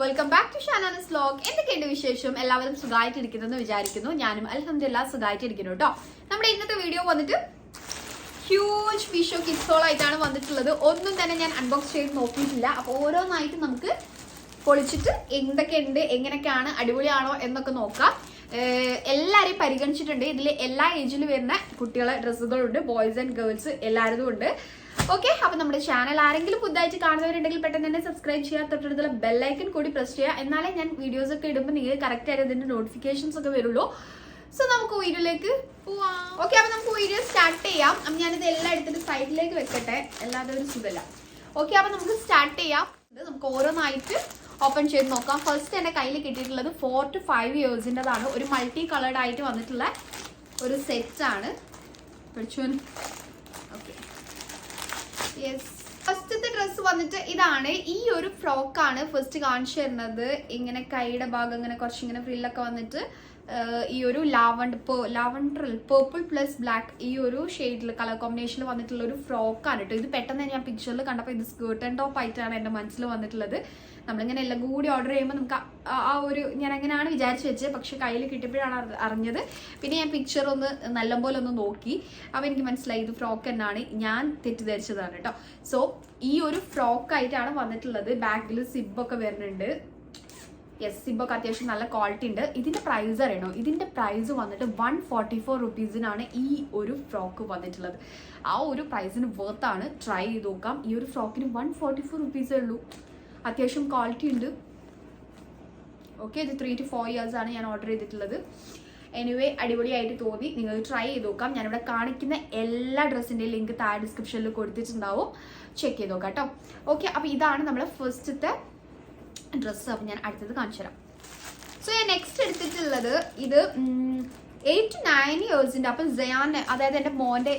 Welcome back to Shanas vlog. എന്തൊക്കെയുണ്ട് വിശേഷം? എല്ലാവരും സുഖമായിട്ടിരിക്കുന്നെന്ന് വിചാരിക്കുന്നു. ഞാനും അൽഹംദുലില്ലാഹ് സുഖമായിട്ടിരിക്കുന്നു കേട്ടോ. നമ്മുടെ ഇന്നത്തെ വീഡിയോ വന്നിട്ട് ഹ്യൂജ് മീഷോ കിഡ്സ് ഹോൾ ആയിട്ടാണ് വന്നിട്ടുള്ളത്. ഒന്നും തന്നെ ഞാൻ അൺബോക്സ് ചെയ്ത് നോക്കിയിട്ടില്ല. അപ്പോൾ ഓരോന്നായിട്ട് നമുക്ക് പൊളിച്ചിട്ട് എന്തൊക്കെയുണ്ട്, എങ്ങനെയൊക്കെയാണ്, അടിപൊളിയാണോ എന്നൊക്കെ നോക്കാം. എല്ലാവരെയും പരിഗണിച്ചിട്ടുണ്ട്. ഇതിൽ എല്ലാ ഏജിലും വരുന്ന കുട്ടികളെ ഡ്രസ്സുകളുണ്ട്, ബോയ്സ് ആൻഡ് ഗേൾസ് എല്ലാവരും ഉണ്ട്. ഓക്കെ, അപ്പൊ നമ്മുടെ ചാനൽ ആരെങ്കിലും പുതുതായിട്ട് കാണുന്നവരുണ്ടെങ്കിൽ പെട്ടെന്ന് തന്നെ സബ്സ്ക്രൈബ് ചെയ്യുക, തൊട്ടടുത്തുള്ള ബെല്ലൈക്കൺ കൂടി പ്രസ് ചെയ്യുക. എന്നാലേ ഞാൻ വീഡിയോസ് ഒക്കെ ഇടുമ്പോൾ നിങ്ങൾക്ക് കറക്റ്റ് ആയിട്ട് ഇതിന്റെ നോട്ടിഫിക്കേഷൻസ് ഒക്കെ വരുള്ളൂ. സോ നമുക്ക് വീഡിയോയിലേക്ക് പോവാം. ഓക്കെ, അപ്പൊ നമുക്ക് വീഡിയോ സ്റ്റാർട്ട് ചെയ്യാം. അപ്പം ഞാനിത് എല്ലാം എടുത്തിട്ട് സൈഡിലേക്ക് വെക്കട്ടെ, അല്ലാതെ ഒരു സുഖമില്ല. ഓക്കെ, അപ്പൊ നമുക്ക് സ്റ്റാർട്ട് ചെയ്യാം. നമുക്ക് ഓരോന്നായിട്ട് ഓപ്പൺ ചെയ്ത് നോക്കാം. ഫസ്റ്റ് എന്റെ കയ്യിൽ കിട്ടിയിട്ടുള്ളത് 4 to 5 ഇയേഴ്സിൻ്റെതാണ്. ഒരു മൾട്ടി കളേർഡ് ആയിട്ട് വന്നിട്ടുള്ള ഒരു സെറ്റ് ആണ്. ഓക്കെ, യെസ്, ഫസ്റ്റത്തെ ഡ്രസ്സ് വന്നിട്ട് ഇതാണ്. ഈ ഒരു ഫ്രോക്കാണ് ഫസ്റ്റ് കാണിച്ചു തരുന്നത്. ഇങ്ങനെ കൈയുടെ ഭാഗം ഇങ്ങനെ കുറച്ചിങ്ങനെ ഫ്രില്ലൊക്കെ വന്നിട്ട് ഈ ഒരു ലാവണ്ടർ പേർപ്പിൾ പ്ലസ് ബ്ലാക്ക് ഈ ഒരു ഷെയ്ഡിൽ കളർ കോമ്പിനേഷനിൽ വന്നിട്ടുള്ള ഒരു ഫ്രോക്കാണ് കേട്ടോ. ഇത് പെട്ടെന്ന് ഞാൻ പിക്ചറിൽ കണ്ടപ്പോൾ ഇത് സ്കേർട്ട് ആൻഡ് ടോപ്പ് ആയിട്ടാണ് എൻ്റെ മനസ്സിൽ വന്നിട്ടുള്ളത്. നമ്മളിങ്ങനെ എല്ലാം കൂടി ഓർഡർ ചെയ്യുമ്പോൾ നമുക്ക് ആ ഒരു ഞാൻ അങ്ങനെയാണ് വിചാരിച്ചു വെച്ചത്. പക്ഷെ കയ്യിൽ കിട്ടിയപ്പോഴാണ് അറിഞ്ഞത്. പിന്നെ ഞാൻ പിക്ചർ ഒന്ന് നല്ലപോലെ ഒന്ന് നോക്കി. അപ്പോൾ എനിക്ക് മനസ്സിലായി ഇത് ഫ്രോക്ക് തന്നെയാണ്. ഞാൻ തെറ്റിദ്ധരിച്ചതാണ് കേട്ടോ. സോ ഈ ഒരു ഫ്രോക്കായിട്ടാണ് വന്നിട്ടുള്ളത്. ബാക്കിൽ സിബൊക്കെ വരുന്നുണ്ട്. യെസ്, സിബൊക്കെ അത്യാവശ്യം നല്ല ക്വാളിറ്റി ഉണ്ട്. ഇതിന്റെ പ്രൈസ് അറിയണോ? ഇതിന്റെ പ്രൈസ് വന്നിട്ട് 144 റുപ്പീസിനാണ് ഈ ഒരു ഫ്രോക്ക് വന്നിട്ടുള്ളത്. ആ ഒരു പ്രൈസിന് വർത്താണ്. ട്രൈ ചെയ്ത് നോക്കാം. ഈ ഒരു ഫ്രോക്കിന് 144 റുപ്പീസേ ഉള്ളൂ. അത്യാവശ്യം ക്വാളിറ്റി ഉണ്ട്. ഓക്കെ, ഇത് 3 to 4 ഇയേഴ്സ് ആണ് ഞാൻ ഓർഡർ ചെയ്തിട്ടുള്ളത്. എനിവേ, അടിപൊളിയായിട്ട് തോന്നി. നിങ്ങൾ ട്രൈ ചെയ്ത് നോക്കാം. ഞാനിവിടെ കാണിക്കുന്ന എല്ലാ ഡ്രസ്സിൻ്റെയും ലിങ്ക് താഴെ ഡിസ്ക്രിപ്ഷനിൽ കൊടുത്തിട്ടുണ്ടാവും. ചെക്ക് ചെയ്ത് നോക്കാം കേട്ടോ. ഓക്കെ, അപ്പോൾ ഇതാണ് നമ്മളെ ഫസ്റ്റത്തെ ഡ്രസ്സ്. അപ്പം ഞാൻ അടുത്തത് കാണിച്ചു തരാം. സോ ഞാൻ നെക്സ്റ്റ് എടുത്തിട്ടുള്ളത് ഇത് 8 to 9 ഇയേഴ്സിൻ്റെ. അപ്പം സയാൻ, അതായത് എൻ്റെ മോൻ്റെ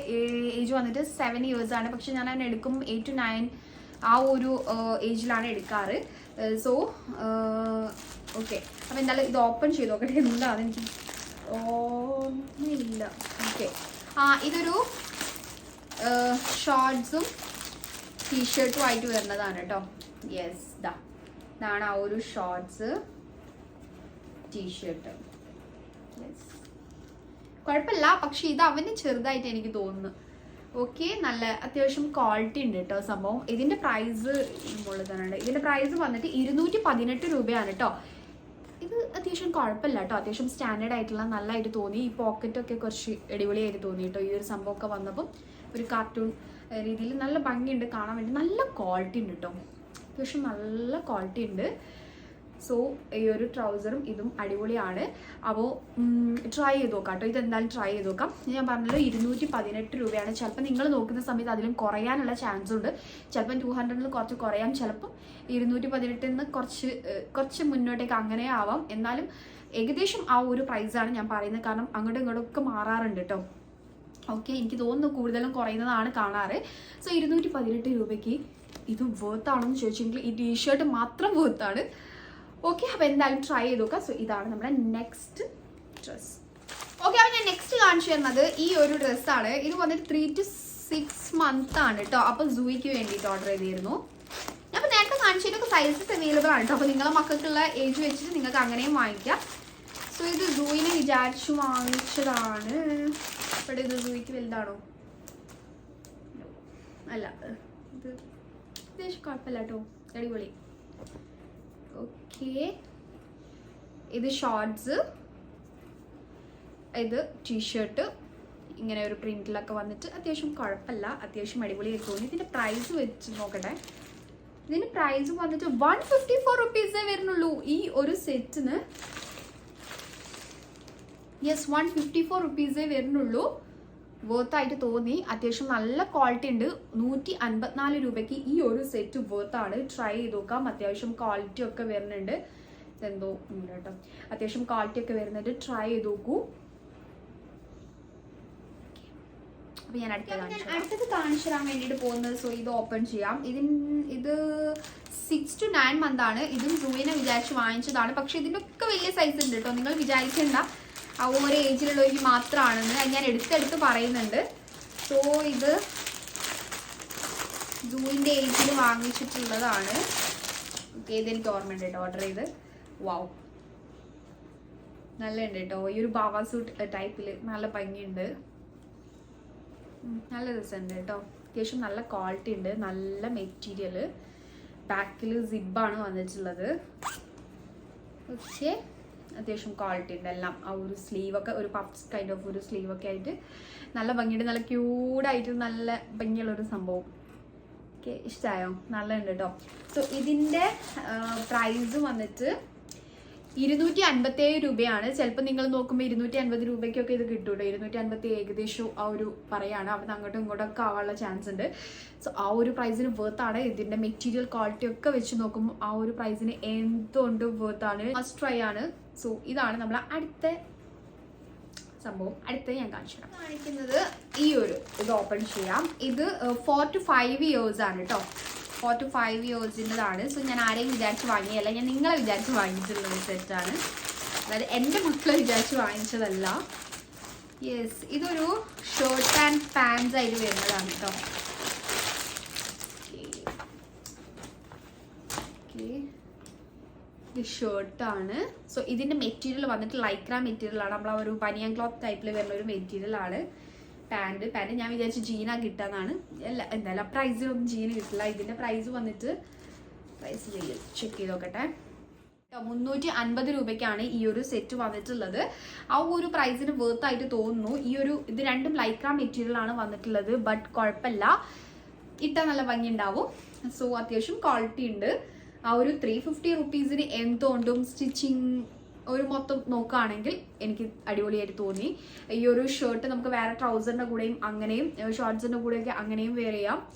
ഏജ് വന്നിട്ട് 7 ഇയേഴ്സ് ആണ്. പക്ഷെ ഞാൻ അവനെ എടുക്കും 8 to 9 ആ ഒരു ഏജിലാണ് എടുക്കാറ്. സോ ഓക്കെ, അപ്പം എന്തായാലും ഇത് ഓപ്പൺ ചെയ്ത് നോക്കട്ടെ. എന്താണ് എനിക്ക് ഓർമ്മയില്ല. ഓക്കെ, ഇതൊരു ഷോർട്ട്സും ടീഷർട്ടും ആയിട്ട് വരുന്നതാണ് കേട്ടോ. യെസ്, ഇതാണ് ആ ഒരു ഷോർട്ട്സ് ടീഷർട്ട്. യെസ്, കുഴപ്പമില്ല. പക്ഷെ ഇത് അവന് ചെറുതായിട്ട് എനിക്ക് തോന്നുന്നു. ഓക്കെ, നല്ല അത്യാവശ്യം ക്വാളിറ്റി ഉണ്ട് കേട്ടോ സംഭവം. ഇതിന്റെ പ്രൈസ് മുകളിൽ തന്നെ ഉണ്ട്. ഇതിന്റെ പ്രൈസ് വന്നിട്ട് 218 രൂപയാണ് കേട്ടോ. ഇത് അത്യാവശ്യം കുഴപ്പമില്ല കേട്ടോ. അത്യാവശ്യം സ്റ്റാൻഡേർഡ് ആയിട്ടുള്ള നല്ലതായിട്ട് തോന്നി. ഈ പോക്കറ്റൊക്കെ കുറച്ച് അടിപൊളിയായിട്ട് തോന്നി കേട്ടോ. ഈ ഒരു സംഭവമൊക്കെ വന്നപ്പം ഒരു കാർട്ടൂൺ രീതിയിൽ നല്ല ഭംഗിയുണ്ട് കാണാൻ വേണ്ടി. നല്ല ക്വാളിറ്റി ഉണ്ട് കേട്ടോ. അത്യാവശ്യം നല്ല ക്വാളിറ്റി ഉണ്ട്. സോ ഈ ഒരു ട്രൗസറും ഇതും അടിപൊളിയാണ്. അപ്പോൾ ട്രൈ ചെയ്ത് നോക്കാം കേട്ടോ. ഇതെന്തായാലും ട്രൈ ചെയ്ത് നോക്കാം. ഞാൻ പറഞ്ഞല്ലോ 218 രൂപയാണ്. ചിലപ്പോൾ നിങ്ങൾ നോക്കുന്ന സമയത്ത് അതിലും കുറയാനുള്ള ചാൻസ് ഉണ്ട്. ചിലപ്പം 200 കുറച്ച് കുറയാം. ചിലപ്പം 218 കുറച്ച് മുന്നോട്ടേക്ക് അങ്ങനെ ആവാം. എന്നാലും ഏകദേശം ആ ഒരു പ്രൈസാണ് ഞാൻ പറയുന്നത്. കാരണം അങ്ങോട്ടും ഇങ്ങോട്ടും ഒക്കെ മാറാറുണ്ട് കേട്ടോ. ഓക്കെ, എനിക്ക് തോന്നുന്നു കൂടുതലും കുറയുന്നതാണ് കാണാറ്. സോ 218 രൂപയ്ക്ക് ഇത് വേർത്താണെന്ന് ചോദിച്ചെങ്കിൽ ഈ ടീഷർട്ട് മാത്രം വേർത്താണ്. ഓക്കെ, അപ്പോൾ എന്തായാലും ട്രൈ ചെയ്ത് നോക്കാം. സോ ഇതാണ് നമ്മുടെ നെക്സ്റ്റ് ഡ്രസ്. ഓക്കെ, അപ്പോൾ ഞാൻ നെക്സ്റ്റ് കാണിച്ചു തരുന്നത് ഈ ഒരു ഡ്രസ്സാണ്. ഇത് വന്നിട്ട് 3 to 6 months ആണ് കേട്ടോ. അപ്പോൾ സൂയിക്ക് വേണ്ടിയിട്ട് ഓർഡർ ചെയ്തിരുന്നു. ഞാൻ അപ്പോൾ നേരത്തെ കാണിച്ചതിനൊക്കെ സൈസസ് അവൈലബിൾ ആണ് കേട്ടോ. അപ്പോൾ നിങ്ങളെ മക്കൾക്കുള്ള ഏജ് വെച്ചിട്ട് നിങ്ങൾക്ക് അങ്ങനെയും വാങ്ങിക്കാം. സോ ഇത് സൂയിനെ വിചാരിച്ചു വാങ്ങിച്ചതാണ്. ഇവിടെ ഇത് സൂയിക്ക് വലുതാണോ? അല്ല, ഇത് അത്യാവശ്യം കുഴപ്പമില്ല കേട്ടോ. അടിപൊളി. ഓക്കെ, ഇത് ഷോർട്ട്സ്, ഇത് ടീഷർട്ട് ഇങ്ങനെ ഒരു പ്രിന്റിലൊക്കെ വന്നിട്ട് അത്യാവശ്യം കുഴപ്പമില്ല. അത്യാവശ്യം അടിപൊളിയായി തോന്നി. ഇതിന്റെ പ്രൈസ് വെച്ച് നോക്കട്ടെ. ഇതിന്റെ പ്രൈസ് വന്നിട്ട് 154 റുപ്പീസേ വരുന്നുള്ളൂ ഈ ഒരു സെറ്റിന്. യെസ്, 154 റുപ്പീസേ വരുന്നുള്ളൂ. വേർത്തായിട്ട് തോന്നി. അത്യാവശ്യം നല്ല ക്വാളിറ്റി ഉണ്ട്. 154 രൂപയ്ക്ക് ഈ ഒരു സെറ്റ് വേർത്താണ്. ട്രൈ ചെയ്ത് നോക്കാം. അത്യാവശ്യം ക്വാളിറ്റി ഒക്കെ വരുന്നുണ്ട്. ഇതെന്തോ ഉണ്ട് കേട്ടോ. അത്യാവശ്യം ക്വാളിറ്റി ഒക്കെ വരുന്നുണ്ട്. ട്രൈ ചെയ്ത് നോക്കൂ. അപ്പൊ ഞാൻ അടുത്തത് കാണിച്ചു തരാൻ വേണ്ടിയിട്ട് പോകുന്നത്. സോ ഇത് ഓപ്പൺ ചെയ്യാം. ഇത് 6 to 9 months ആണ്. ഇതും സൂയിനെ വിചാരിച്ച് വാങ്ങിച്ചതാണ്. പക്ഷെ ഇതിൻ്റെ ഒക്കെ വലിയ സൈസ് ഉണ്ട് കേട്ടോ. നിങ്ങൾ വിചാരിക്കേണ്ട ആ ഓരോ ഏജിലുള്ളവർക്ക് മാത്രമാണെന്ന് ഞാൻ എടുത്തെടുത്ത് പറയുന്നുണ്ട്. സോ ഇത് സൂയിൻ്റെ ഏജിൽ വാങ്ങിച്ചിട്ടുള്ളതാണ്. ഓക്കെ, ഇതെനിക്ക് ഓർമ്മയുണ്ട് കേട്ടോ ഓർഡർ ചെയ്ത്. വാവ്, നല്ല ഉണ്ട് കേട്ടോ. ഈ ഒരു ബാവ സൂട്ട് ടൈപ്പിൽ നല്ല ഭംഗിയുണ്ട്, നല്ല രസമുണ്ട് കേട്ടോ. അത്യാവശ്യം നല്ല ക്വാളിറ്റി ഉണ്ട്, നല്ല മെറ്റീരിയൽ. ബാക്കിൽ സിബാണ് വന്നിട്ടുള്ളത്. ഓക്കെ, അത്യാവശ്യം ക്വാളിറ്റി ഉണ്ട് എല്ലാം. ആ ഒരു സ്ലീവൊക്കെ ഒരു പഫ്സ് കൈൻഡ് ഓഫ് ഒരു സ്ലീവൊക്കെ ആയിട്ട് നല്ല ഭംഗിയുണ്ട്, നല്ല ക്യൂട്ടായിട്ട് നല്ല ഭംഗിയുള്ളൊരു സംഭവം. ഓക്കെ, ഇഷ്ടമായോ? നല്ല ഉണ്ട് കേട്ടോ. സോ ഇതിൻ്റെ പ്രൈസ് വന്നിട്ട് 257 രൂപയാണ്. ചിലപ്പോൾ നിങ്ങൾ നോക്കുമ്പോൾ 250 രൂപയ്ക്കൊക്കെ ഇത് കിട്ടൂട്ടോ. 250 ഏകദേശം ആ ഒരു പറയാണ്. അവിടെ അങ്ങോട്ടും ഇങ്ങോട്ടൊക്കെ ആവാനുള്ള ചാൻസ് ഉണ്ട്. സോ ആ ഒരു പ്രൈസിന് വേർത്താണ്. ഇതിൻ്റെ മെറ്റീരിയൽ ക്വാളിറ്റി ഒക്കെ വെച്ച് നോക്കുമ്പോൾ ആ ഒരു പ്രൈസിന് എന്തുകൊണ്ടും വേർത്താണ്, മസ്റ്റ് ട്രൈ ആണ്. സോ ഇതാണ് നമ്മൾ അടുത്ത സംഭവം. അടുത്ത ഞാൻ കാണിക്കുന്നത് ഇത് ഓപ്പൺ ചെയ്യാം. ഇത് 4 to 5 years ആണ് കേട്ടോ. 4 to 5 yearsൻ്റെതാണ്. സോ ഞാൻ ആരെയും വിചാരിച്ച് വാങ്ങിയല്ല, ഞാൻ നിങ്ങളെ വിചാരിച്ച് വാങ്ങിച്ചിട്ടുള്ള ഒരു സെറ്റാണ്. അതായത് എൻ്റെ മക്കളെ വിചാരിച്ച് വാങ്ങിച്ചതല്ല. യെസ്, ഇതൊരു ഷർട്ട് ആൻഡ് പാൻസ് ആയിട്ട് വരുന്നതാണ് കേട്ടോ. ഇത് ഷർട്ടാണ്. സോ ഇതിൻ്റെ മെറ്റീരിയൽ വന്നിട്ട് ലൈക്ര മെറ്റീരിയലാണ്. നമ്മൾ ഒരു ബനിയൻ ക്ലോത്ത് ടൈപ്പിൽ വരുന്ന ഒരു മെറ്റീരിയലാണ്. പാൻറ് ഞാൻ വിചാരിച്ചു ജീനാ കിട്ടാന്നാണ്. അല്ല, എന്തായാലും പ്രൈസിലൊന്നും ജീന് കിട്ടില്ല. ഇതിൻ്റെ പ്രൈസ് വന്നിട്ട് ചെക്ക് ചെയ്ത് നോക്കട്ടെ. 350 രൂപയ്ക്കാണ് ഈ ഒരു സെറ്റ് വന്നിട്ടുള്ളത്. ആ ഒരു പ്രൈസിന് വേർത്തായിട്ട് തോന്നുന്നു. ഇത് രണ്ടും ലൈക്ര മെറ്റീരിയലാണ് വന്നിട്ടുള്ളത്. ബട്ട് കുഴപ്പമില്ല, ഇട്ടാൽ നല്ല ഭംഗി ഉണ്ടാവും. സോ അത്യാവശ്യം ക്വാളിറ്റി ഉണ്ട്. ആ ഒരു 350 റുപ്പീസിന് എന്തുകൊണ്ടും സ്റ്റിച്ചിങ് ഒരു മൊത്തം നോക്കുകയാണെങ്കിൽ എനിക്ക് അടിപൊളിയായിട്ട് തോന്നി. ഈ ഒരു ഷർട്ട് നമുക്ക് വേറെ ട്രൗസറിൻ്റെ കൂടെയും അങ്ങനെയും ഷോർട്ട്സിൻ്റെ കൂടെയൊക്കെ അങ്ങനെയും വെയർ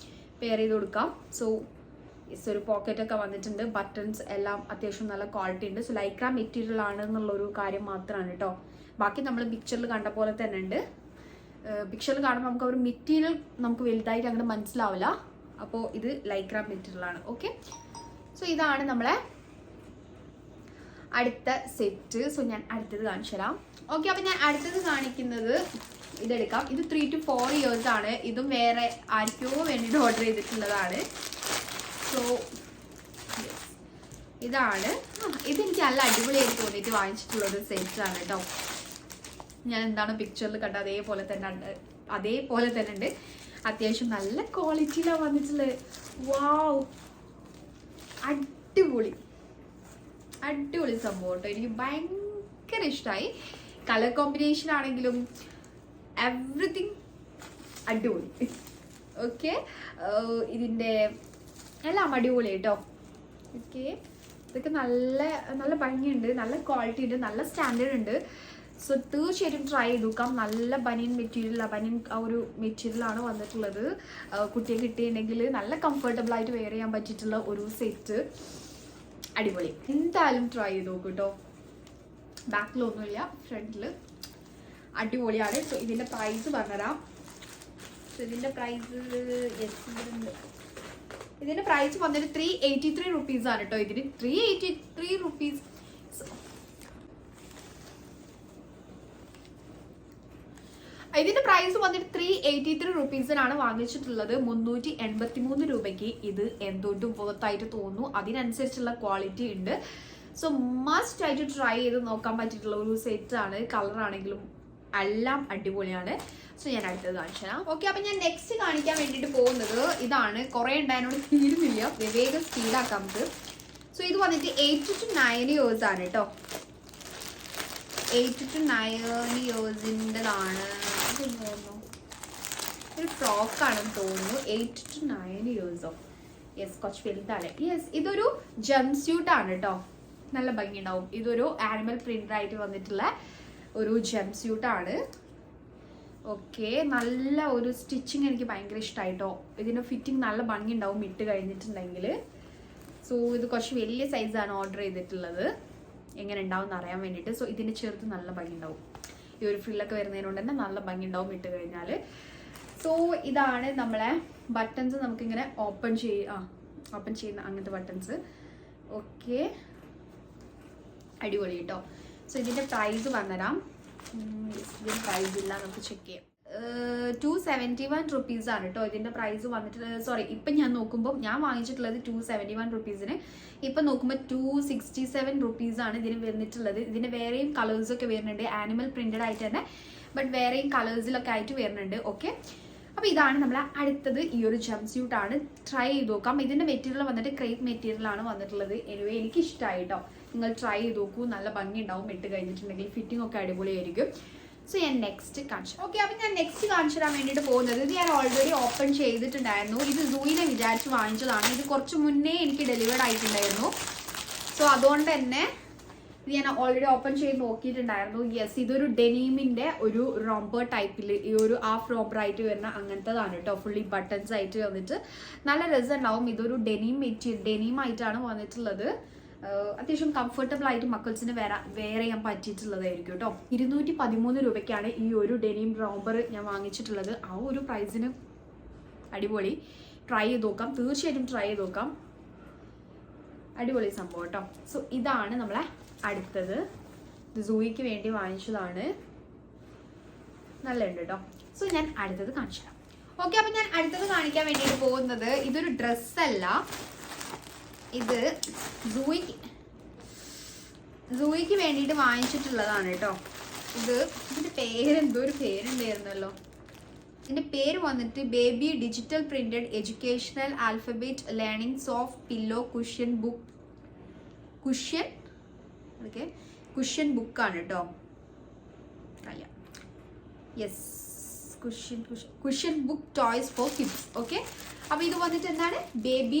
ചെയ്ത് കൊടുക്കാം. സോ ഒരു പോക്കറ്റൊക്കെ വന്നിട്ടുണ്ട്. ബട്ടൺസ് എല്ലാം അത്യാവശ്യം നല്ല ക്വാളിറ്റി ഉണ്ട്. സോ ലൈക്ര മെറ്റീരിയൽ ആണ് എന്നുള്ളൊരു കാര്യം മാത്രമാണ് കേട്ടോ. ബാക്കി നമ്മൾ പിക്ചറിൽ കണ്ട പോലെ തന്നെ ഉണ്ട്. പിക്ചറിൽ കാണുമ്പോൾ നമുക്ക് ഒരു മെറ്റീരിയൽ നമുക്ക് വലുതായിട്ട് അങ്ങനെ മനസ്സിലാവില്ല. അപ്പോൾ ഇത് ലൈക്ര മെറ്റീരിയലാണ്. ഓക്കെ, സോ ഇതാണ് നമ്മളെ അടുത്ത സെറ്റ്. സോ ഞാൻ അടുത്തത് കാണിച്ചു തരാം. ഓക്കെ, അപ്പം ഞാൻ അടുത്തത് കാണിക്കുന്നത് ഇതെടുക്കാം. ഇത് 3 to 4 years ആണ്. ഇതും വേറെ ആർക്കോ വേണ്ടിയിട്ട് ഓർഡർ ചെയ്തിട്ടുള്ളതാണ്. സോ ഇതാണ്. ഇതെനിക്ക് നല്ല അടിപൊളിയായിട്ട് തോന്നിയിട്ട് വാങ്ങിച്ചിട്ടുള്ളൊരു സെറ്റാണ് കേട്ടോ. ഞാൻ എന്താണ് പിക്ചറിൽ കണ്ട അതേപോലെ തന്നെ ഉണ്ട്. അത്യാവശ്യം നല്ല ക്വാളിറ്റിയിലാണ് വന്നിട്ടുള്ളത്. വാവ്, അടിപൊളി സംഭവം കേട്ടോ. എനിക്ക് ഭയങ്കര ഇഷ്ടമായി. കളർ കോമ്പിനേഷൻ ആണെങ്കിലും എവറിത്തിങ് അടിപൊളി. ഓക്കെ, ഇതിൻ്റെ എല്ലാം അടിപൊളി കേട്ടോ. ഓക്കെ, ഇതൊക്കെ നല്ല ഭംഗിയുണ്ട്, നല്ല ക്വാളിറ്റി ഉണ്ട്, നല്ല സ്റ്റാൻഡേർഡ് ഉണ്ട്. സോ തീർച്ചയായിട്ടും ട്രൈ ചെയ്ത് നോക്കാം. നല്ല ബനിയൻ ആ ഒരു മെറ്റീരിയലാണ് വന്നിട്ടുള്ളത്. കുട്ടിയെ കിട്ടിയിട്ടുണ്ടെങ്കിൽ നല്ല കംഫർട്ടബിൾ ആയിട്ട് വെയർ ചെയ്യാൻ പറ്റിയിട്ടുള്ള ഒരു സെറ്റ്. അടിപൊളി, എന്തായാലും ട്രൈ ചെയ്ത് നോക്കും കേട്ടോ. ബാക്കിലൊന്നുമില്ല, ഫ്രണ്ടിൽ അടിപൊളിയാണ്. സോ ഇതിൻ്റെ പ്രൈസ് പറഞ്ഞുതരാം. സോ ഇതിൻ്റെ പ്രൈസ് വന്നിട്ട് 383 റുപ്പീസാണ് കേട്ടോ. ഇതിന് 383 റുപ്പീസ്. ഇതിന്റെ പ്രൈസ് വന്നിട്ട് 383 റുപ്പീസിനാണ് വാങ്ങിച്ചിട്ടുള്ളത്. 383 രൂപയ്ക്ക് ഇത് എന്തുകൊണ്ടും പുറത്തായിട്ട് തോന്നുന്നു. അതിനനുസരിച്ചുള്ള ക്വാളിറ്റി ഉണ്ട്. സോ മസ്റ്റ് ആയിട്ട് ട്രൈ ചെയ്ത് നോക്കാൻ പറ്റിയിട്ടുള്ള ഒരു സെറ്റാണ്. കളറാണെങ്കിലും എല്ലാം അടിപൊളിയാണ്. സോ ഞാൻ അടുത്തത് കാണിച്ചു തരാം. ഓക്കെ, അപ്പം ഞാൻ നെക്സ്റ്റ് കാണിക്കാൻ വേണ്ടിയിട്ട് പോകുന്നത് ഇതാണ്. കുറേ ഉണ്ടായതിനോട് തീരുന്നില്ല, വേഗം സ്പീഡാക്കാം നമുക്ക്. സോ ഇത് വന്നിട്ട് 8 to 9 years ആണ് കേട്ടോ. 8 to 9 yearsൻ്റെതാണ്. ഒരു ഫ്രോക്കാണെന്ന് തോന്നുന്നു. 8 to 9 years. യെസ്, കുറച്ച് വലുതാണ്. യെസ്, ഇതൊരു ജംപ് സ്യൂട്ടാണ് കേട്ടോ. നല്ല ഭംഗി ഉണ്ടാവും. ഇതൊരു ആനിമൽ പ്രിന്റ് ആയിട്ട് വന്നിട്ടുള്ള ഒരു ജംപ് സ്യൂട്ടാണ്. ഓക്കെ, നല്ല ഒരു സ്റ്റിച്ചിങ് എനിക്ക് ഭയങ്കര ഇഷ്ടമായിട്ടോ. ഇതിൻ്റെ ഫിറ്റിംഗ് നല്ല ഭംഗി ഉണ്ടാവും ഇട്ട് കഴിഞ്ഞിട്ടുണ്ടെങ്കിൽ. സോ ഇത് കുറച്ച് വലിയ സൈസാണ് ഓർഡർ ചെയ്തിട്ടുള്ളത്. എങ്ങനെ ഉണ്ടാവും എന്ന് അറിയാൻ വേണ്ടിയിട്ട്. സോ ഇതിൻ്റെ ചെറുത് നല്ല ഭംഗി ഉണ്ടാവും. ഈ ഒരു ഫ്രില്ലൊക്കെ വരുന്നതിനോട് തന്നെ നല്ല ഭംഗി ഉണ്ടാവും ഇട്ട് കഴിഞ്ഞാൽ. സോ ഇതാണ് നമ്മളെ ബട്ടൺസ്. നമുക്കിങ്ങനെ ഓപ്പൺ ചെയ്യുന്ന അങ്ങനത്തെ ബട്ടൺസ്. ഓക്കെ, അടിപൊളി കേട്ടോ. സോ ഇതിൻ്റെ പ്രൈസ് പറഞ്ഞുതരാം. ഇതിൻ്റെ പ്രൈസ് ഇല്ല, നമുക്ക് ചെക്ക് ചെയ്യാം. 271 റുപ്പീസാണ് കേട്ടോ ഇതിൻ്റെ പ്രൈസ് വന്നിട്ട്. സോറി, ഇപ്പം ഞാൻ നോക്കുമ്പോൾ ഞാൻ വാങ്ങിച്ചിട്ടുള്ളത് 271 റുപ്പീസിന്. ഇപ്പം നോക്കുമ്പോൾ 267 റുപ്പീസാണ് ഇതിന് വന്നിട്ടുള്ളത്. ഇതിന് വേറെയും കളേഴ്സൊക്കെ വരുന്നുണ്ട്, ആനിമൽ പ്രിന്റഡ് ആയിട്ട് തന്നെ, ബട്ട് വേറെയും കളേഴ്സിലൊക്കെ ആയിട്ട് വരുന്നുണ്ട്. ഓക്കെ, അപ്പോൾ ഇതാണ് നമ്മളെ അടുത്തത്. ഈ ഒരു ജംപ് സ്യൂട്ടാണ്, ട്രൈ ചെയ്ത് നോക്കാം. ഇതിൻ്റെ മെറ്റീരിയൽ വന്നിട്ട് ക്രേപ്പ് മെറ്റീരിയലാണ് വന്നിട്ടുള്ളത്. എനിവേ എനിക്ക് ഇഷ്ടമായി കേട്ടോ. നിങ്ങൾ ട്രൈ ചെയ്ത് നോക്കൂ, നല്ല ഭംഗി ഉണ്ടാവും ഇട്ട് കഴിഞ്ഞിട്ടുണ്ടെങ്കിൽ. ഫിറ്റിംഗ് ഒക്കെ അടിപൊളിയായിരിക്കും. സോ ഞാൻ നെക്സ്റ്റ് കാണിച്ചു. ഓക്കെ, അപ്പം ഞാൻ നെക്സ്റ്റ് കാണിച്ചു തരാൻ വേണ്ടിയിട്ട് പോകുന്നത്, ഇത് ഞാൻ ഓൾറെഡി ഓപ്പൺ ചെയ്തിട്ടുണ്ടായിരുന്നു. ഇത് സൂയിനെ വിചാരിച്ച് വാങ്ങിച്ചതാണ്. ഇത് കുറച്ച് മുന്നേ എനിക്ക് ഡെലിവേർഡ് ആയിട്ടുണ്ടായിരുന്നു. സോ അതുകൊണ്ട് തന്നെ ഇത് ഞാൻ ഓൾറെഡി ഓപ്പൺ ചെയ്ത് നോക്കിയിട്ടുണ്ടായിരുന്നു. യെസ്, ഇതൊരു ഡെനീമിൻ്റെ ഒരു റോംബർ ടൈപ്പിൽ, ഈ ഒരു ഹാഫ് റോംബർ ആയിട്ട് വരുന്ന അങ്ങനത്തതാണ് കേട്ടോ. ഫുള്ളി ബട്ടൺസ് ആയിട്ട് വന്നിട്ട് നല്ല രസമുണ്ടാവും. ഇതൊരു ഡെനീം ആയിട്ടാണ് വന്നിട്ടുള്ളത്. അത്യാവശ്യം കംഫർട്ടബിൾ ആയിട്ട് മക്കൾസിന് വേറെ ചെയ്യാൻ പറ്റിയിട്ടുള്ളതായിരിക്കും കേട്ടോ. 213 രൂപയ്ക്കാണ് ഈ ഒരു ഡെനിം റോംബർ ഞാൻ വാങ്ങിച്ചിട്ടുള്ളത്. ആ ഒരു പ്രൈസിന് അടിപൊളി. ട്രൈ ചെയ്ത് നോക്കാം, തീർച്ചയായിട്ടും ട്രൈ ചെയ്ത് നോക്കാം. അടിപൊളി സംഭവം കേട്ടോ. സോ ഇതാണ് നമ്മളെ അടുത്തത്. ഇത് സൂയിക്ക് വേണ്ടി വാങ്ങിച്ചതാണ്, നല്ലുണ്ട് കേട്ടോ. സോ ഞാൻ അടുത്തത് കാണിച്ചു തരാം. ഓക്കെ, അപ്പം ഞാൻ അടുത്തത് കാണിക്കാൻ വേണ്ടിയിട്ട് പോകുന്നത്, ഇതൊരു ഡ്രസ്സല്ല, ഇത് സൂയിക്ക് വേണ്ടിയിട്ട് വാങ്ങിച്ചിട്ടുള്ളതാണ് കേട്ടോ. ഇതിന്റെ പേരെന്തോ ഒരു പേരുണ്ടായിരുന്നല്ലോ. ഇതിന്റെ പേര് വന്നിട്ട് baby digital printed educational alphabet learning soft pillow cushion ബുക്കാണ് കേട്ടോ. Yes, cushion book toys for kids. Okay, അപ്പോൾ ഇത് വന്നിട്ട് എന്താണ്, baby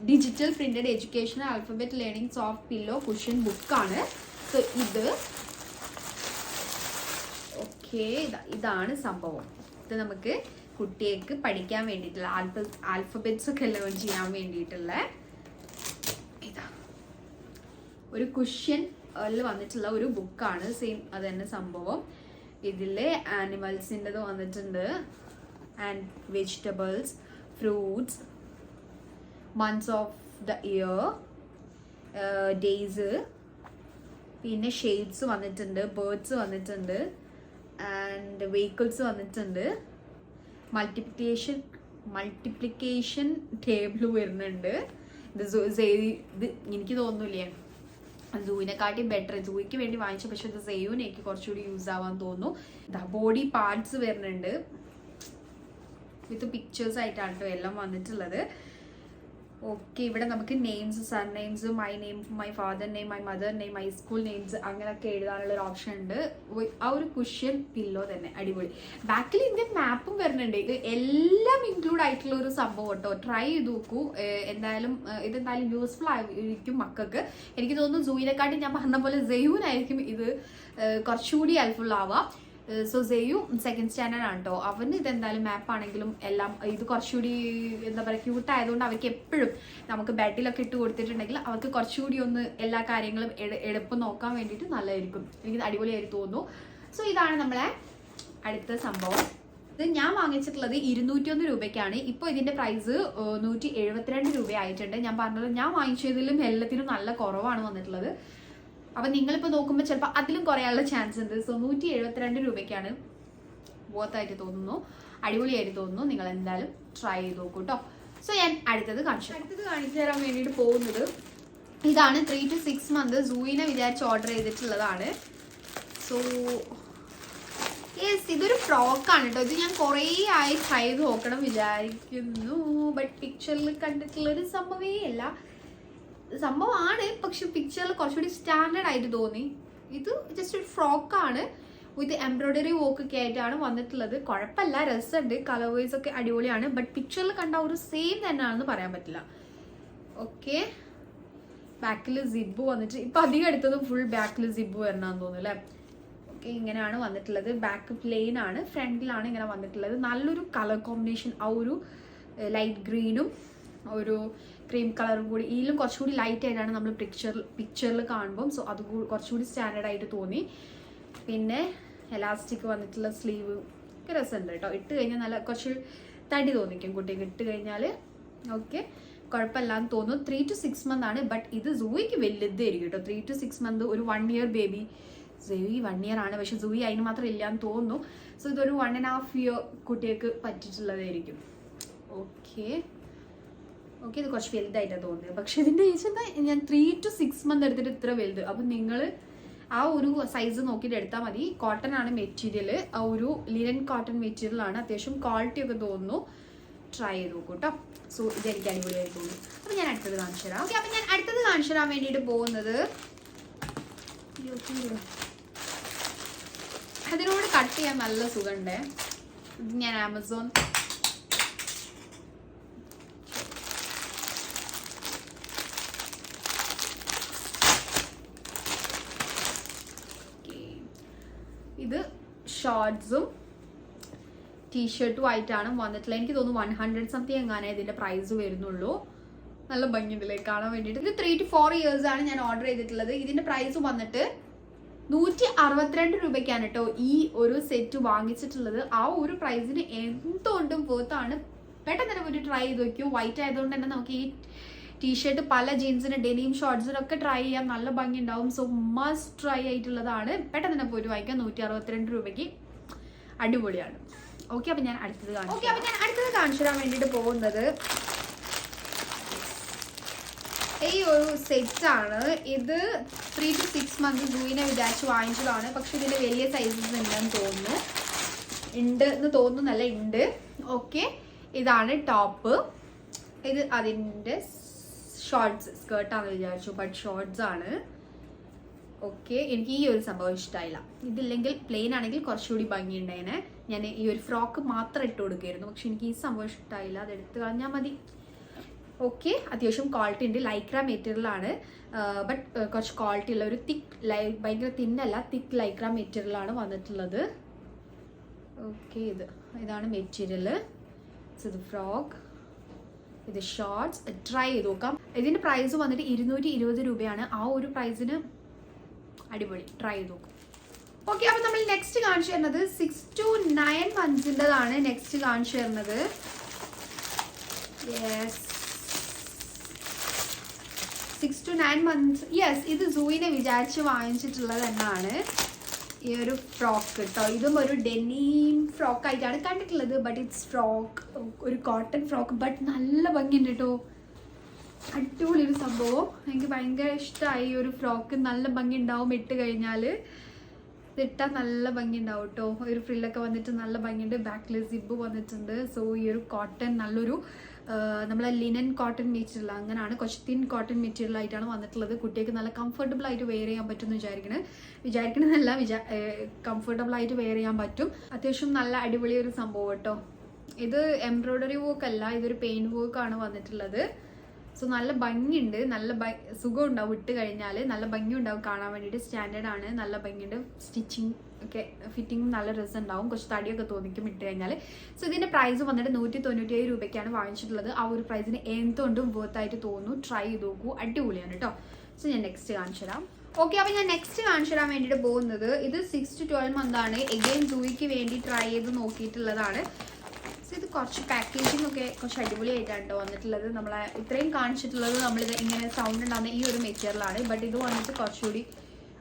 digital printed educational alphabet learning soft pillow cushion ബുക്കാണ്. സോ ഇത് ഓക്കെ, ഇതാണ് സംഭവം. ഇത് നമുക്ക് കുട്ടികൾക്ക് പഠിക്കാൻ വേണ്ടിയിട്ടുള്ള ആൽഫബറ്റ്സ് ഒക്കെ ലേൺ ചെയ്യാൻ വേണ്ടിയിട്ടുള്ള ഇതാ ഒരു കുഷ്യൻ വന്നിട്ടുള്ള ഒരു ബുക്കാണ്. സെയിം അത് തന്നെ സംഭവം. ഇതിൽ ആനിമൽസിൻ്റെത് വന്നിട്ടുണ്ട്, and vegetables, fruits, months of the year, days, പിന്നെ ഷേപ്സ് വന്നിട്ടുണ്ട്, ബേർഡ്സ് വന്നിട്ടുണ്ട്, ആൻഡ് വെഹിക്കിൾസ് വന്നിട്ടുണ്ട്, മൾട്ടിപ്ലിക്കേഷൻ ടേബിൾ വരുന്നുണ്ട്. ഇത് എനിക്ക് തോന്നുന്നില്ലേ സൂവിനെക്കാട്ടി ബെറ്റർ, സൂയ്ക്ക് വേണ്ടി വാങ്ങിച്ച, പക്ഷെ ഇത് സെയ്യൂന് എനിക്ക് കുറച്ചുകൂടി യൂസ് ആവാൻ തോന്നുന്നു. ബോഡി പാർട്സ് വരുന്നുണ്ട്, വിത്ത് പിക്ചേഴ്സ് ആയിട്ടാണ് കേട്ടോ എല്ലാം വന്നിട്ടുള്ളത്. ഓക്കെ, ഇവിടെ നമുക്ക് names, sir names, my name, my father name, my mother name, my school names അങ്ങനെയൊക്കെ എഴുതാനുള്ള ഒരു ഓപ്ഷൻ ഉണ്ട്. ആ ഒരു കുഷ്യൻ പില്ലോ തന്നെ അടിപൊളി. ബാക്കിൽ ഇന്ത്യൻ മാപ്പും വരുന്നുണ്ട്. ഇത് എല്ലാം ഇൻക്ലൂഡ് ആയിട്ടുള്ള ഒരു സംഭവം കേട്ടോ. ട്രൈ ചെയ്ത് നോക്കൂ, ഇതെന്തായാലും യൂസ്ഫുൾ ആയിരിക്കും മക്കൾക്ക്. എനിക്ക് തോന്നുന്നു സൂയിനെക്കാട്ടി ഞാൻ പറഞ്ഞ പോലെ സെയ്യൂനായിരിക്കും ഇത് കുറച്ചുകൂടി ഹെൽപ്ഫുൾ ആവുക. സോ സെയ്യു സെക്കൻഡ് സ്റ്റാൻഡേർഡ് ആണ് കേട്ടോ. അവന് ഇതെന്തായാലും മാപ്പാണെങ്കിലും എല്ലാം ഇത് കുറച്ചുകൂടി എന്താ പറയുക ക്യൂട്ട് ആയതുകൊണ്ട് അവർക്ക് എപ്പോഴും നമുക്ക് ബെഡിലൊക്കെ ഇട്ട് കൊടുത്തിട്ടുണ്ടെങ്കിൽ അവർക്ക് കുറച്ചുകൂടി ഒന്ന് എല്ലാ കാര്യങ്ങളും എളുപ്പം നോക്കാൻ വേണ്ടിയിട്ട് നല്ലതായിരിക്കും. എനിക്ക് അടിപൊളിയായിട്ട് തോന്നുന്നു. സോ ഇതാണ് നമ്മളെ അടുത്ത സംഭവം. ഇത് ഞാൻ വാങ്ങിച്ചിട്ടുള്ളത് 201 രൂപയ്ക്കാണ്. ഇപ്പോൾ ഇതിൻ്റെ പ്രൈസ് 172 രൂപ ആയിട്ടുണ്ട്. ഞാൻ പറഞ്ഞത് ഞാൻ വാങ്ങിച്ചതിലും എല്ലാത്തിനും നല്ല കുറവാണ് വന്നിട്ടുള്ളത്. അപ്പം നിങ്ങളിപ്പോൾ നോക്കുമ്പോൾ ചിലപ്പോൾ അതിലും കുറയാനുള്ള ചാൻസ് ഉണ്ട്. സോ 172 രൂപയ്ക്കാണ്. ബോത്തായിട്ട് തോന്നുന്നു, അടിപൊളിയായിട്ട് തോന്നുന്നു. നിങ്ങൾ എന്തായാലും ട്രൈ ചെയ്ത് നോക്കൂ കേട്ടോ. സോ ഞാൻ അടുത്തത് കാണിച്ചു തരാൻ വേണ്ടിയിട്ട് പോകുന്നത് ഇതാണ്. 3 to 6 months സൂയിനെ വിചാരിച്ച് ഓർഡർ ചെയ്തിട്ടുള്ളതാണ്. സോ യെസ്, ഇതൊരു ഫ്രോക്കാണ് കേട്ടോ. ഇത് ഞാൻ കുറേ ആയി ട്രൈ ചെയ്ത് നോക്കണം വിചാരിക്കുന്നു, ബട്ട് പിക്ചറിൽ കണ്ടിട്ടുള്ളൊരു സംഭവമേ അല്ല. സംഭവമാണ്, പക്ഷെ പിക്ചറിൽ കുറച്ചുകൂടി സ്റ്റാൻഡേർഡ് ആയിട്ട് തോന്നി. ഇത് ജസ്റ്റ് ഒരു ഫ്രോക്കാണ് വിത്ത് എംബ്രോയിഡറി വർക്ക് ഒക്കെ ആയിട്ടാണ് വന്നിട്ടുള്ളത്. കുഴപ്പമില്ല, രസമുണ്ട്, കളേഴ്സ് ഒക്കെ അടിപൊളിയാണ്. ബട്ട് പിക്ചറിൽ കണ്ട ഒരു സെയിം തന്നെയാണെന്ന് പറയാൻ പറ്റില്ല. ഓക്കെ, ബാക്കിൽ സിബ് വന്നിട്ട് ഇപ്പം അധികം എടുത്തതും ഫുൾ ബാക്കിൽ സിബ് വരണമെന്ന് തോന്നുന്നു അല്ലേ. ഓക്കെ, ഇങ്ങനെയാണ് വന്നിട്ടുള്ളത്. ബാക്ക് പ്ലെയിൻ ആണ്, ഫ്രണ്ടിലാണ് ഇങ്ങനെ വന്നിട്ടുള്ളത്. നല്ലൊരു കളർ കോമ്പിനേഷൻ, ആ ഒരു ലൈറ്റ് ഗ്രീനും ഒരു ക്രീം കളറും കൂടി. ഇതിലും കുറച്ചുകൂടി ലൈറ്റ് ആയിട്ടാണ് നമ്മൾ പിക്ചറിൽ കാണുമ്പം. സോ അത് കുറച്ചുകൂടി സ്റ്റാൻഡേർഡ് ആയിട്ട് തോന്നി. പിന്നെ എലാസ്റ്റിക് വന്നിട്ടുള്ള സ്ലീവ് ഒക്കെ രസമുണ്ട് കേട്ടോ. ഇട്ട് കഴിഞ്ഞാൽ നല്ല കുറച്ച് തടി തോന്നിക്കും കുട്ടിക്ക് ഇട്ട് കഴിഞ്ഞാൽ. ഓക്കെ, കുഴപ്പമില്ലാന്ന് തോന്നുന്നു. 3 to 6 months ആണ്. ബട്ട് ഇത് സൂയിക്ക് വലുതായിരിക്കും കേട്ടോ. 3 to 6 months ഒരു 1 year ബേബി സൂയി 1 year ആണ്, പക്ഷെ സൂയി അതിന് മാത്രം ഇല്ലാന്ന് തോന്നുന്നു. സോ ഇതൊരു 1.5 year കുട്ടികൾക്ക് പറ്റിയിട്ടുള്ളതായിരിക്കും. ഓക്കെ, ഇത് കുറച്ച് വലുതായിട്ടാണ് തോന്നുന്നത്. പക്ഷെ ഇതിൻ്റെ ഏജ് എന്താ, ഞാൻ 3 to 6 months എടുത്തിട്ട് ഇത്ര വലുത്. അപ്പം നിങ്ങൾ ആ ഒരു സൈസ് നോക്കിയിട്ട് എടുത്താൽ മതി. കോട്ടൺ ആണ് മെറ്റീരിയൽ, ആ ഒരു ലിനൻ കോട്ടൺ മെറ്റീരിയൽ ആണ്. അത്യാവശ്യം ക്വാളിറ്റി ഒക്കെ തോന്നുന്നു. ട്രൈ ചെയ്ത് നോക്കൂ കേട്ടോ. സോ ഇതെനിക്ക് അടിപൊളിയായി തോന്നുന്നു. അപ്പം ഞാൻ അടുത്തത് കാണിച്ചു തരാം. ഓക്കെ, അപ്പം ഞാൻ അടുത്തത് കാണിച്ചു തരാൻ വേണ്ടിയിട്ട് പോകുന്നത്, അതിനോട് കട്ട് ചെയ്യാൻ നല്ല സുഖമുണ്ട്. ഇത് ഞാൻ ആമസോൺ ഇത് ഷോർട്ട്സും ടീഷർട്ടും ആയിട്ടാണ് വന്നിട്ടുള്ളത്. എനിക്ക് തോന്നുന്നു 100 something എങ്ങാനേ ഇതിന്റെ പ്രൈസ് വരുന്നുള്ളൂ. നല്ല ഭംഗിയുണ്ടല്ലേ കാണാൻ വേണ്ടിയിട്ട്. ഇത് 3 to 4 years ആണ് ഞാൻ ഓർഡർ ചെയ്തിട്ടുള്ളത്. ഇതിന്റെ പ്രൈസ് വന്നിട്ട് 162 രൂപയ്ക്കാണ് കേട്ടോ ഈ ഒരു സെറ്റ് വാങ്ങിച്ചിട്ടുള്ളത്. ആ ഒരു പ്രൈസിന് എന്തുകൊണ്ടും വേർത്താണ്. പെട്ടെന്ന് തന്നെ പോയിട്ട് ട്രൈ ചെയ്ത് നോക്കിയോ. വൈറ്റ് ആയതുകൊണ്ട് തന്നെ നമുക്ക് ഈ ടീഷർട്ട് പല ജീൻസിന്, ഡെനിം ഷോർട്ട്സിനൊക്കെ ട്രൈ ചെയ്യാൻ നല്ല ഭംഗി ഉണ്ടാവും. സോ മസ്റ്റ് ട്രൈ ആയിട്ടുള്ളതാണ്. പെട്ടെന്ന് തന്നെ പോയിട്ട് വാങ്ങിക്കാം. 162 രൂപയ്ക്ക് അടിപൊളിയാണ്. ഓക്കെ, അപ്പം ഞാൻ അടുത്തത് കാണിച്ചു തരാൻ വേണ്ടിയിട്ട് പോകുന്നത് ഈ ഒരു സെറ്റാണ്. ഇത് 3 to 6 months സൂയിനെ വിചാരിച്ച് വാങ്ങിച്ചതാണ്. പക്ഷെ ഇതിൻ്റെ വലിയ സൈസസ് ഉണ്ടെന്ന് തോന്നുന്നു. ഓക്കെ, ഇതാണ് ടോപ്പ്. ഇത് അതിൻ്റെ ഷോർട്ട്സ്, സ്കേർട്ടാണെന്ന് വിചാരിച്ചു, ബട്ട് ഷോർട്ട്സ് ആണ്. ഓക്കെ, എനിക്ക് ഈ ഒരു സംഭവം ഇഷ്ടമായില്ല. ഇതില്ലെങ്കിൽ പ്ലെയിൻ ആണെങ്കിൽ കുറച്ചുകൂടി ഭംഗിയുണ്ടായേനെ. ഞാൻ ഈ ഒരു ഫ്രോക്ക് മാത്രം ഇട്ട് കൊടുക്കുകയായിരുന്നു. പക്ഷെ എനിക്ക് ഈ സംഭവം ഇഷ്ടമായില്ല. അത് എടുത്ത് കളഞ്ഞാൽ മതി. ഓക്കെ, അത്യാവശ്യം ക്വാളിറ്റി ഉണ്ട്. ലൈക്ര മെറ്റീരിയലാണ്, ബട്ട് കുറച്ച് ക്വാളിറ്റി ഉള്ള ഒരു ഭയങ്കര തിന്നല്ല, തിക്ക് ലൈക്ര മെറ്റീരിയലാണ് വന്നിട്ടുള്ളത്. ഓക്കെ, ഇതാണ് മെറ്റീരിയൽ. ഇത് ഫ്രോക്ക്, ഇത് ഷോർട്ട്സ്. ട്രൈ ചെയ്ത് നോക്കാം. ഇതിൻ്റെ പ്രൈസ് വന്നിട്ട് 220 രൂപയാണ്. ആ ഒരു പ്രൈസിന് അടിപൊളി. ട്രൈ ചെയ്ത് നോക്കും. ഓക്കെ, അപ്പം നമ്മൾ നെക്സ്റ്റ് കാണിച്ചു തരുന്നത് 6 to 9 monthsൻ്റെതാണ്. നെക്സ്റ്റ് കാണിച്ചു തരുന്നത് 6 to 9 months. യെസ്, ഇത് സൂയിനെ വിചാരിച്ച് വാങ്ങിച്ചിട്ടുള്ളത് തന്നെയാണ് ഈ ഒരു ഫ്രോക്ക് കേട്ടോ. ഇതും ഒരു ഡെനിം ഫ്രോക്ക് ആയിട്ടാണ് കണ്ടിട്ടുള്ളത്. ബട്ട് ഇറ്റ്സ് ഫ്രോക്ക്, ഒരു കോട്ടൺ ഫ്രോക്ക്. ബട്ട് നല്ല ഭംഗിയുണ്ട് കേട്ടോ. അടിപൊളി ഒരു സംഭവം. എനിക്ക് ഭയങ്കര ഇഷ്ടമായി ഈ ഒരു ഫ്രോക്ക്. നല്ല ഭംഗി ഉണ്ടാവും ഇട്ട് കഴിഞ്ഞാൽ. ഇതിട്ടാൽ നല്ല ഭംഗി ഉണ്ടാവും കേട്ടോ. ഒരു ഫ്രില്ലൊക്കെ വന്നിട്ട് നല്ല ഭംഗിയുണ്ട്. ബാക്കിൽ സിബ് വന്നിട്ടുണ്ട്. സോ ഈ ഒരു കോട്ടൺ നല്ലൊരു നമ്മളെ ലിനൻ കോട്ടൺ മെറ്റീരിയൽ, അങ്ങനെയാണ് കുറച്ച് തിൻ കോട്ടൺ മെറ്റീരിയൽ ആയിട്ടാണ് വന്നിട്ടുള്ളത്. കുട്ടികൾക്ക് നല്ല കംഫർട്ടബിൾ ആയിട്ട് വെയർ ചെയ്യാൻ പറ്റും എന്ന് വിചാരിക്കണമെന്നല്ല, കംഫർട്ടബിൾ ആയിട്ട് വെയർ ചെയ്യാൻ പറ്റും. അത്യാവശ്യം നല്ല അടിപൊളി ഒരു സംഭവം കേട്ടോ. ഇത് എംബ്രോയ്ഡറി വർക്ക് അല്ല, ഇതൊരു പെയിന്റ് വർക്കാണ് വന്നിട്ടുള്ളത്. സോ നല്ല ഭംഗിയുണ്ട്, നല്ല സുഖം ഉണ്ടാവും ഇട്ട് കഴിഞ്ഞാൽ. നല്ല ഭംഗി ഉണ്ടാവും കാണാൻ വേണ്ടിയിട്ട്. സ്റ്റാൻഡേർഡ് ആണ്, നല്ല ഭംഗിയുണ്ട്. സ്റ്റിച്ചിങ് ഒക്കെ, ഫിറ്റിംഗ് നല്ല രസം ഉണ്ടാവും. കുറച്ച് തടിയൊക്കെ തോന്നിക്കും ഇട്ട് കഴിഞ്ഞാൽ. സോ ഇതിൻ്റെ പ്രൈസ് വന്നിട്ട് 197 രൂപയ്ക്കാണ് വാങ്ങിച്ചിട്ടുള്ളത്. ആ ഒരു പ്രൈസിന് എന്തുകൊണ്ടും വേർത്തായിട്ട് തോന്നുന്നു. ട്രൈ ചെയ്ത് നോക്കൂ, അടിപൊളിയാണ് കേട്ടോ. സോ ഞാൻ നെക്സ്റ്റ് കാണിച്ചു തരാം. ഓക്കെ, അപ്പം ഞാൻ നെക്സ്റ്റ് കാണിച്ചു തരാൻ വേണ്ടിയിട്ട് പോകുന്നത് ഇത് 6 to 12 months ആണ്. എഗെയിൻ സൂയിക്ക് വേണ്ടി ട്രൈ ചെയ്ത് നോക്കിയിട്ടുള്ളതാണ്. സോ ഇത് കുറച്ച് പാക്കേജിംഗ് ഒക്കെ കുറച്ച് അടിപൊളിയായിട്ടാണ് കേട്ടോ വന്നിട്ടുള്ളത്. നമ്മളെ ഇത്രയും കാണിച്ചിട്ടുള്ളത് നമ്മളിത് ഇങ്ങനെ സൗണ്ട് ഉണ്ടാകുന്ന ഈ ഒരു മെറ്റീരിയലാണ്. ബട്ട് ഇത് വന്നിട്ട് കുറച്ചുകൂടി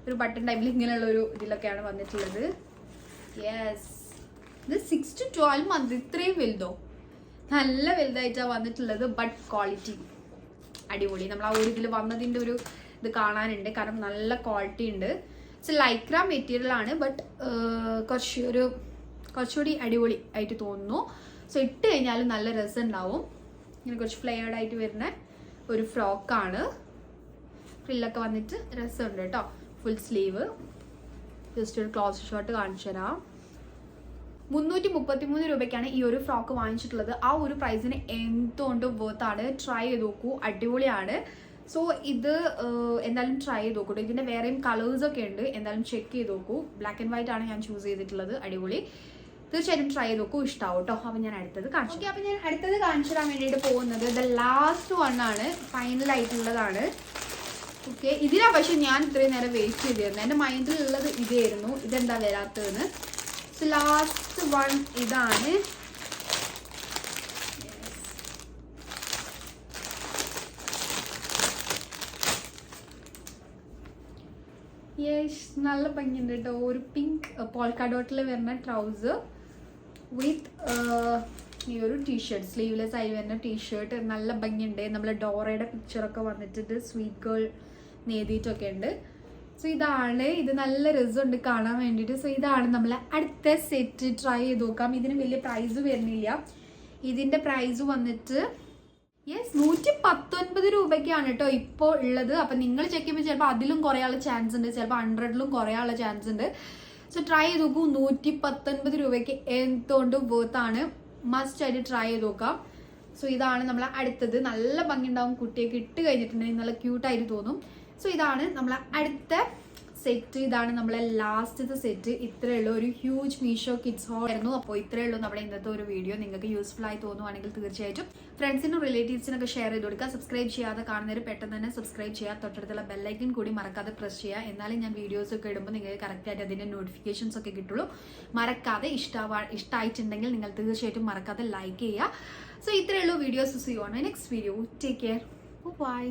ഒരു ബട്ടൺ ടൈപ്പിൽ ഇങ്ങനെയുള്ള ഒരു ഇതിലൊക്കെയാണ് വന്നിട്ടുള്ളത്. യെസ്, ഇത് 6 to 12 months. ഇത്രയും വലുതോ? നല്ല വലുതായിട്ടാണ് വന്നിട്ടുള്ളത്. ബട്ട് ക്വാളിറ്റി അടിപൊളി. നമ്മൾ ആ ഒരു ഇതിൽ വന്നതിൻ്റെ ഒരു ഇത് കാണാനുണ്ട്. കാരണം നല്ല ക്വാളിറ്റി ഉണ്ട്. സോ ലൈക്ര മെറ്റീരിയൽ ആണ്. ബട്ട് കുറച്ചുകൂടി അടിപൊളി ആയിട്ട് തോന്നുന്നു. സോ ഇട്ട് കഴിഞ്ഞാൽ നല്ല രസം ഉണ്ടാവും. ഇങ്ങനെ കുറച്ച് ഫ്ലെയർഡ് ആയിട്ട് വരുന്ന ഒരു ഫ്രോക്കാണ്. ഫ്രില്ലൊക്കെ വന്നിട്ട് രസമുണ്ട് കേട്ടോ. Full sleeve. ജസ്റ്റ് ഒരു ക്ലോസ് ഷോട്ട് കാണിച്ചു തരാം. 333 രൂപയ്ക്കാണ് ഈ ഒരു ഫ്രോക്ക് വാങ്ങിച്ചിട്ടുള്ളത്. ആ ഒരു പ്രൈസിന് എന്തുകൊണ്ടും വേർത്താണ്. ട്രൈ ചെയ്ത് നോക്കൂ, അടിപൊളിയാണ്. സോ ഇത് എന്തായാലും ട്രൈ ചെയ്ത് നോക്കൂ. ഇതിൻ്റെ വേറെയും കളേഴ്സൊക്കെ ഉണ്ട്, എന്തായാലും ചെക്ക് ചെയ്ത് നോക്കൂ. ബ്ലാക്ക് ആൻഡ് വൈറ്റ് ആണ് ഞാൻ ചൂസ് ചെയ്തിട്ടുള്ളത്. അടിപൊളി. തീർച്ചയായിട്ടും ട്രൈ ചെയ്ത് നോക്കൂ, ഇഷ്ടമാവും കേട്ടോ. അപ്പം ഞാൻ അടുത്തത് കാണിച്ചു. ഓക്കെ, അപ്പം ഞാൻ അടുത്തത് കാണിച്ചു തരാൻ വേണ്ടിയിട്ട് പോകുന്നത് ദ ലാസ്റ്റ് വൺ ആണ്. ഫൈനലായിട്ടുള്ളതാണ്. ഓക്കെ, ഇതിനാ പക്ഷെ ഞാൻ ഇത്രയും നേരം വെയിറ്റ് ചെയ്തിരുന്നു. എൻ്റെ മൈൻഡിലുള്ളത് ഇതായിരുന്നു. ഇതെന്താ വരാത്തതെന്ന്. സോ ലാസ്റ്റ് വൺ ഇതാണ്. യെസ്, നല്ല ഭംഗിയുണ്ട് കേട്ടോ. ഒരു പിങ്ക് പോൾക്ക ഡോട്ടിൽ വരുന്ന ട്രൗസർ വിത്ത് ഈ ഒരു ടീഷർട്ട്, സ്ലീവ്ലെസ് ആയി വരുന്ന ടീഷർട്ട്. നല്ല ഭംഗിയുണ്ട്. നമ്മളെ ഡോറയുടെ പിക്ചറൊക്കെ വന്നിട്ട് സ്വീറ്റ് ഗേൾ നേതിയിട്ടൊക്കെ ഉണ്ട്. സോ ഇതാണ്, ഇത് നല്ല രസമുണ്ട് കാണാൻ വേണ്ടിയിട്ട്. സോ ഇതാണ് നമ്മളെ അടുത്ത സെറ്റ്. ട്രൈ ചെയ്ത് നോക്കാം. ഇതിന് വലിയ പ്രൈസ് വരുന്നില്ല. ഇതിൻ്റെ പ്രൈസ് വന്നിട്ട് യെസ് 119 രൂപയ്ക്കാണ് കേട്ടോ ഇപ്പോൾ ഉള്ളത്. അപ്പം നിങ്ങൾ ചെക്ക് ചെയ്യുമ്പോൾ ചിലപ്പോൾ അതിലും കുറയാനുള്ള ചാൻസ് ഉണ്ട്, ചിലപ്പോൾ 100ലും കുറയാനുള്ള ചാൻസ് ഉണ്ട്. സോ ട്രൈ ചെയ്ത് നോക്കൂ. 119 രൂപയ്ക്ക് എന്തുകൊണ്ടും വേർത്താണ്. മസ്റ്റ് ആയിട്ട് ട്രൈ ചെയ്ത് നോക്കാം. സോ ഇതാണ് നമ്മളെ അടുത്തത്. നല്ല ഭംഗി ഉണ്ടാവും. കുട്ടിയൊക്കെ ഇട്ട് കഴിഞ്ഞിട്ടുണ്ടെങ്കിൽ നല്ല ക്യൂട്ടായിട്ട് തോന്നും. സോ ഇതാണ് നമ്മളെ അടുത്ത സെറ്റ്. ഇതാണ് നമ്മളെ ലാസ്റ്റത്തെ സെറ്റ്. ഇത്രയേ ഉള്ളൂ. ഒരു ഹ്യൂജ് മീഷോ കിഡ്സ് ഹോൾ ആയിരുന്നു. അപ്പോൾ ഇത്രയേ ഉള്ളൂ നമ്മുടെ ഇന്നത്തെ ഒരു വീഡിയോ. നിങ്ങൾക്ക് യൂസ്ഫുൾ ആയി തോന്നുവാണെങ്കിൽ തീർച്ചയായിട്ടും ഫ്രണ്ട്സിനും റിലേറ്റീവ്സിനൊക്കെ ഷെയർ ചെയ്ത് കൊടുക്കുക. സബ്സ്ക്രൈബ് ചെയ്യാതെ കാണുന്നവർ പെട്ടെന്ന് തന്നെ സബ്സ്ക്രൈബ് ചെയ്യുക. തൊട്ടടുത്തുള്ള ബെല്ലൈക്കൻ കൂടി മറക്കാതെ പ്രസ് ചെയ്യുക. എന്നാലും ഞാൻ വീഡിയോസ് ഒക്കെ ഇടുമ്പോൾ നിങ്ങൾക്ക് കറക്റ്റായിട്ട് അതിൻ്റെ നോട്ടിഫിക്കേഷൻസ് ഒക്കെ കിട്ടുള്ളൂ. മറക്കാതെ ഇഷ്ടമായിട്ടുണ്ടെങ്കിൽ നിങ്ങൾ തീർച്ചയായിട്ടും മറക്കാതെ ലൈക്ക് ചെയ്യുക. സോ ഇത്രയേ ഉള്ളൂ videos. See you on my next video. Take care. By.